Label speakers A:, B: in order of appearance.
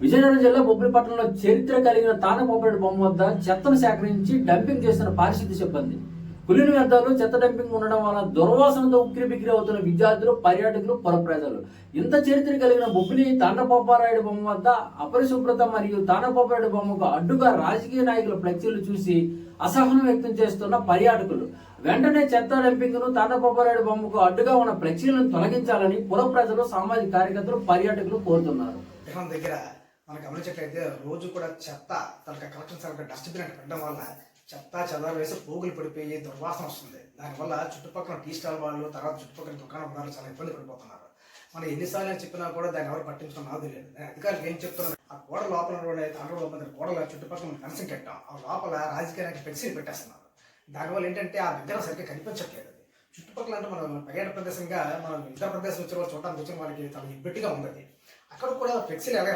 A: విజయనగరం జిల్లా బొబ్బిలి పట్టణంలో చరిత్ర కలిగిన తానపోపరెడ్డి బొమ్మ వద్ద చెత్తను సేకరించి డంపింగ్ చేస్తున్న పారిశుద్ధ్య సిబ్బంది. కులిన వ్యర్థాలు చెత్త డంపింగ్ ఉండడం వల్ల దుర్వాసనతో ఉక్కిరిబిక్కిరి అవుతున్న విద్యార్థులు, పర్యాటకులు, పుర ప్రజలు. ఇంత చరిత్ర కలిగిన బొబ్బిలి తాండపోపారాయుడు బొమ్మ వద్ద అపరిశుభ్రత మరియు తాండపోపారాయుడు బొమ్మకు అడ్డుగా రాజకీయ నాయకుల ఫ్లెక్సీలు చూసి అసహనం వ్యక్తం చేస్తున్న పర్యాటకులు. వెంటనే చెత్త డంపింగ్ ను తాండపోపారాయుడు బొమ్మకు అడ్డుగా ఉన్న ఫ్లెక్సీలను తొలగించాలని పుర ప్రజలు, సామాజిక కార్యకర్తలు, పర్యాటకులు కోరుతున్నారు.
B: మనం గమనించట్లయితే రోజు కూడా చెత్త తనకి కలెక్షన్ సెంటర్ డస్ట్బిన్ అంటే పెట్టడం వల్ల చెత్త చెదాలు వేసి పోగులు పడిపోయి దుర్వాసన వస్తుంది. దానివల్ల చుట్టుపక్కల టీ స్టాల్ వాళ్ళు, తర్వాత చుట్టుపక్కల దుకాణం చాలా ఇబ్బంది పడిపోతున్నారు. మనం ఎన్నిసార్లు చెప్పినా కూడా దాన్ని ఎవరు పట్టించడం నాకు తెలియదు. నేను అధికారులు ఏం చెప్తున్నాను, ఆ గోడ లోపల గోడల చుట్టుపక్కల ఫెన్సింగ్ కట్టాం, ఆ లోపల రాజకీయానికి ఫ్లెక్సీలు పెట్టేస్తున్నారు. దానివల్ల ఏంటంటే ఆ విగ్రహం సరిగ్గా కనిపించట్లేదు. చుట్టుపక్కల అంటే మనం పర్యాటక ప్రదేశంగా మనం ఇతర ప్రదేశం వచ్చిన వాళ్ళు చూడడానికి వచ్చిన వాళ్ళకి చాలా ఇబ్బట్టిగా ఉంది. అక్కడ కూడా ఫ్లెక్సీలు ఎలా